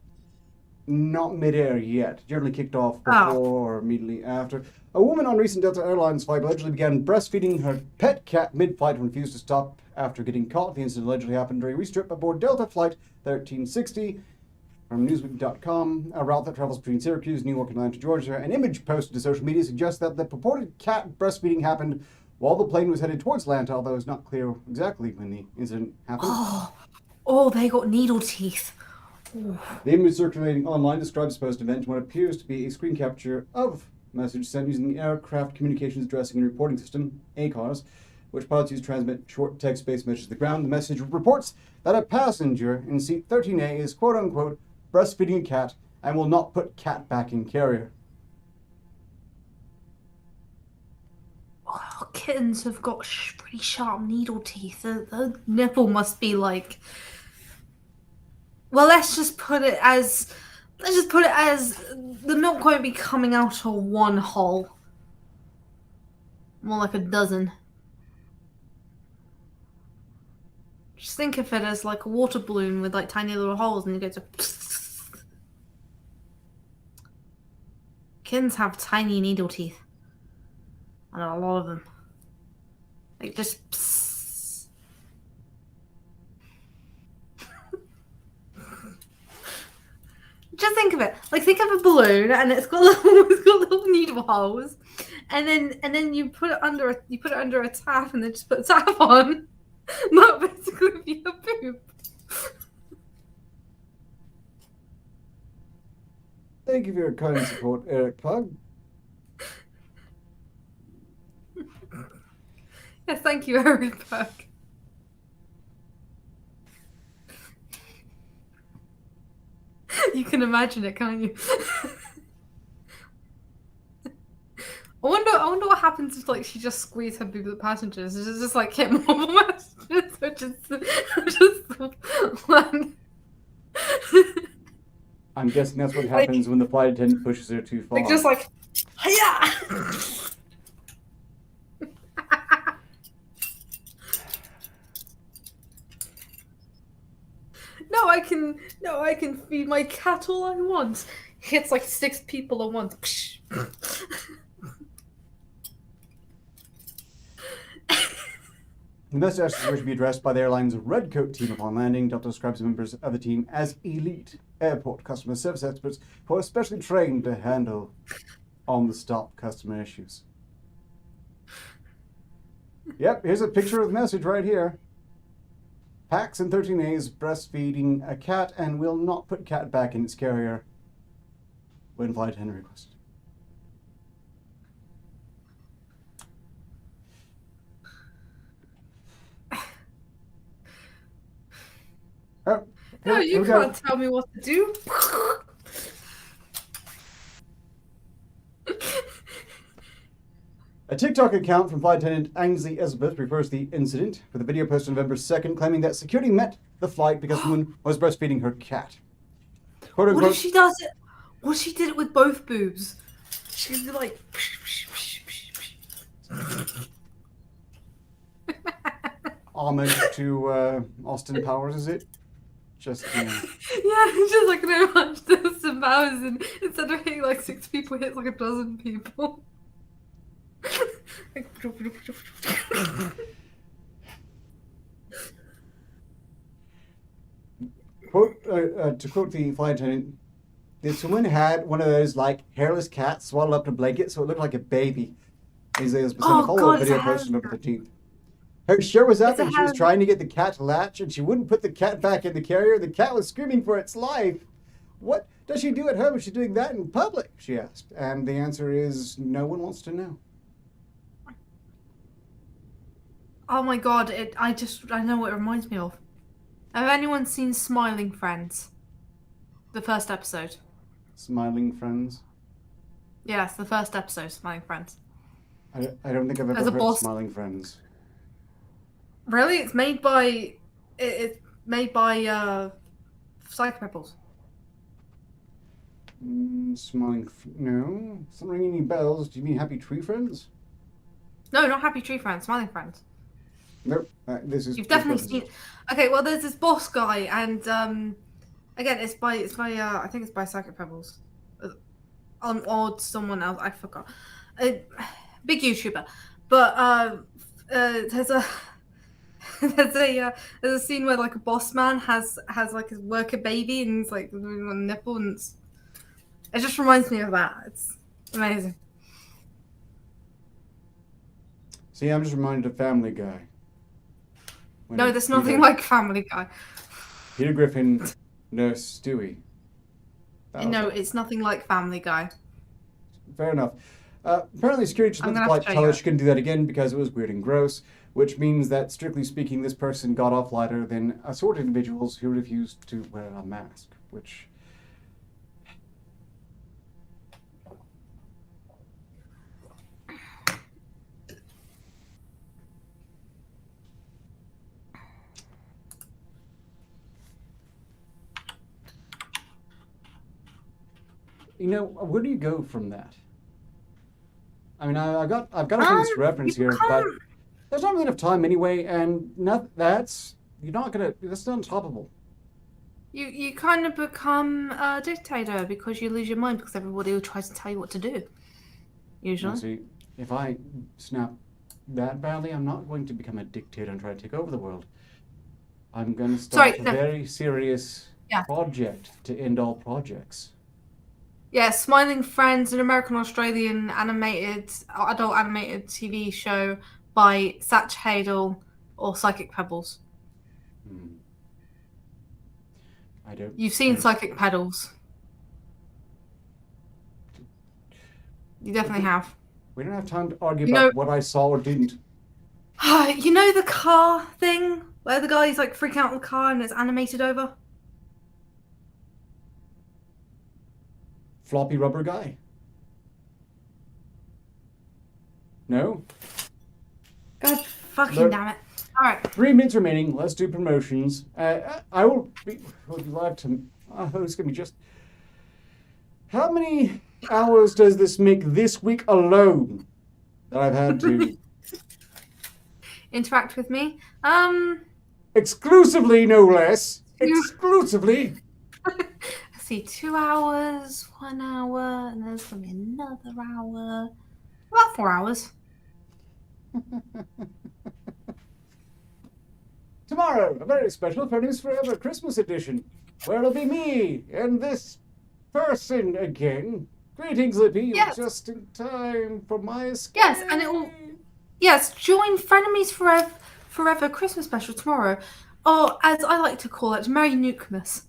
S1: not mid-air yet. Generally kicked off before or immediately after. A woman on recent Delta Airlines flight allegedly began breastfeeding her pet cat mid-flight and refused to stop after getting caught. The incident allegedly happened during a restrip aboard Delta Flight 1360 from Newsweek.com, a route that travels between Syracuse, New York, and Atlanta, Georgia. An image posted to social media suggests that the purported cat breastfeeding happened while the plane was headed towards Atlanta, although it's not clear exactly when the incident happened.
S2: Oh, they got needle teeth. Ooh.
S1: The image circulating online describes the supposed event in what appears to be a screen capture of a message sent using the Aircraft Communications Addressing and Reporting System, ACARS, which pilots use to transmit short text-based messages to the ground. The message reports that a passenger in seat 13A is quote-unquote breastfeeding a cat and will not put cat back in carrier.
S2: Oh, kittens have got pretty sharp needle teeth. The nipple must be like. Well, let's just put it as the milk won't be coming out of one hole. More like a dozen. Just think of it as like a water balloon with like tiny little holes, and you go to. Kittens have tiny needle teeth. And a lot of them. Like just. Just think of it. Like think of a balloon, and it's got little needle holes, and then you put it under a tap, and then just put a tap on. That basically be a poop.
S1: Thank you for your kind support, Eric Pug.
S2: Yes, thank you, Eric Pug. You can imagine it, can't you? I wonder what happens if like she just squeezed her boob at the passengers. It's just like hit more messages, or just one.
S1: I'm guessing that's what happens when the flight attendant pushes her too far.
S2: Like just like, hiya! No, I can feed my cat all I want. Hits like 6 people at once.
S1: The message was to be addressed by the airline's Redcoat team upon landing. Delta describes the members of the team as elite airport customer service experts who are specially trained to handle on-the-stop customer issues. Yep, here's a picture of the message right here. Pax in 13A is breastfeeding a cat and will not put cat back in its carrier when flight attendant requested. Oh,
S2: no, you can't tell me what to do.
S1: A TikTok account from flight attendant Ainsley Elizabeth refers to the incident, with a video posted November 2nd claiming that security met the flight because the woman was breastfeeding her cat. Quote,
S2: what if she does it? What if she did it with both boobs? She'd be like...
S1: Homage to Austin Powers, is it? Just,
S2: Yeah, it's just like an homage to Austin Powers, and instead of hitting like 6 people, it hits like a dozen people.
S1: To quote the flight attendant, this woman had one of those like hairless cats swaddled up in a blanket so it looked like a baby. Ainsley has sent a follow-up video posted on November 13th. Her shirt was up and she was trying to get the cat to latch and she wouldn't put the cat back in the carrier. The cat was screaming for its life. What does she do at home if she's doing that in public? She asked. And the answer is no one wants to know.
S2: Oh my god, I know what it reminds me of. Have anyone seen Smiling Friends? The first episode.
S1: Smiling Friends?
S2: Yes, the first episode, Smiling Friends.
S1: I don't think I've ever heard of Smiling Friends.
S2: Really? It's made by... It's made by, Psychopaths.
S1: No. It's not ringing any bells. Do you mean Happy Tree Friends?
S2: No, not Happy Tree Friends, Smiling Friends.
S1: Nope. This is...
S2: You've definitely seen... Okay, well, there's this boss guy, and, again, it's by, I think it's by Psychopaths. Or someone else, I forgot. Big YouTuber. But, there's a scene where like a boss man has like his worker baby and he's like on a nipple, and it just reminds me of that. It's amazing.
S1: See, I'm just reminded of Family Guy.
S2: No, there's nothing like Family Guy.
S1: Peter Griffin, Nurse Stewie.
S2: No, it's nothing like Family Guy.
S1: Fair enough. Apparently, security just
S2: I'm
S1: went to
S2: gonna have
S1: polite
S2: to
S1: tell
S2: show
S1: her
S2: you
S1: she couldn't do that again because it was weird and gross, which means that, strictly speaking, this person got off lighter than assorted individuals who refused to wear a mask, which... You know, where do you go from that? I mean, I've got to do this reference here, but there's not really enough time anyway, and that's not unstoppable.
S2: You kind of become a dictator because you lose your mind because everybody will try to tell you what to do. Usually.
S1: Now, see, if I snap that badly, I'm not going to become a dictator and try to take over the world. I'm going to start a very serious project to end all projects.
S2: Yeah, Smiling Friends, an American-Australian adult animated TV show by Satch Hadel or Psychic Pebbles.
S1: I don't.
S2: You've seen Psychic Pebbles. You definitely have.
S1: We don't have time to argue about what I saw or didn't.
S2: You know the car thing where the guy's like freaking out in the car and it's animated over?
S1: Floppy rubber guy? No?
S2: God fucking damn it. Alright.
S1: 3 minutes remaining. Let's do promotions. I would like to... it's going to be just... How many hours does this make this week alone that I've had to...
S2: interact with me?
S1: Exclusively, no less. Exclusively.
S2: See, 2 hours, 1 hour, and there's going to be another hour. About 4 hours.
S1: Tomorrow, a very special Friends Forever Christmas edition, where it'll be me and this person again. Greetings, Lippy. You're just in time for my escape.
S2: Yes, and it will... Yes, join Frenemies Forever Christmas special tomorrow. Or, as I like to call it, Merry Nukemas.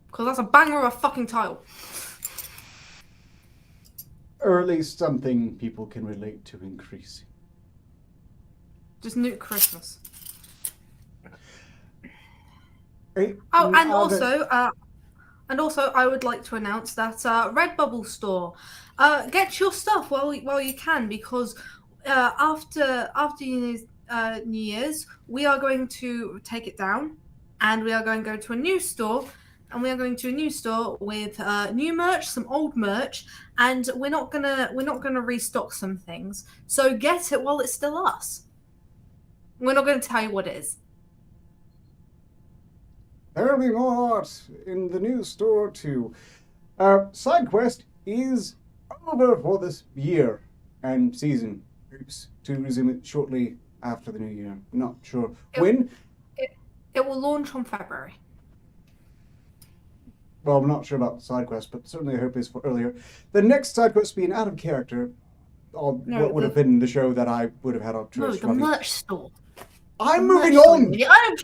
S2: Because that's a banger of a fucking title.
S1: Or at least something people can relate to increasing.
S2: Just nuke Christmas.
S1: And
S2: also, I would like to announce that Redbubble store, get your stuff while you can, because after New Year's, we are going to take it down, and we are going to go to a new store. And we are going to a new store with new merch, some old merch, and we're not gonna restock some things. So get it while it's still us. We're not going to tell you what it is.
S1: There'll be more art in the new store too. Side quest is over for this year and season. To resume it shortly after the new year. Not sure when.
S2: It will launch on February.
S1: Well, I'm not sure about the side quest, but certainly I hope it's for earlier. The next side quest being out of character, what would have been the show that I would have had on Twitch.
S2: No, the merch store.
S1: I'm moving on!
S2: I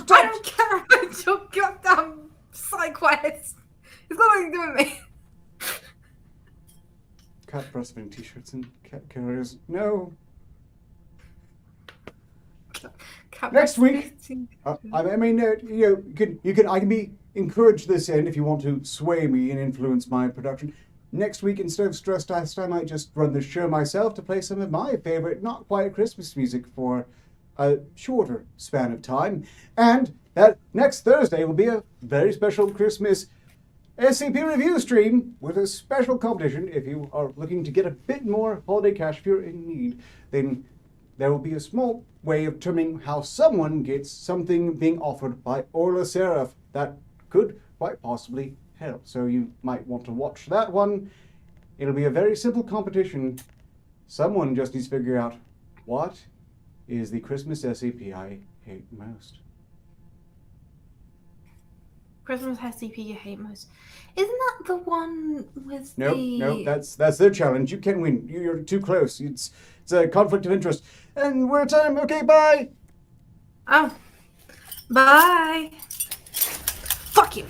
S2: don't care about your goddamn side quest. It's got nothing to do with me.
S1: Cat breastfeeding t-shirts and cat carriers. No. Next week, I mean, I can be encouraged this end if you want to sway me and influence my production. Next week, instead of Stress Test, I might just run the show myself to play some of my favorite, not quite Christmas music for a shorter span of time. And that next Thursday will be a very special Christmas SCP review stream with a special competition. If you are looking to get a bit more holiday cash, if you're in need, then there will be a small way of determining how someone gets something being offered by Orla Seraph that could quite possibly help. So you might want to watch that one. It'll be a very simple competition. Someone just needs to figure out what is the Christmas SCP I hate most.
S2: Christmas SCP you hate most. Isn't that the one with
S1: No, that's their challenge. You can't win. You're too close. It's a conflict of interest. And we're at time. Okay, bye.
S2: Oh. Bye. Fuck you.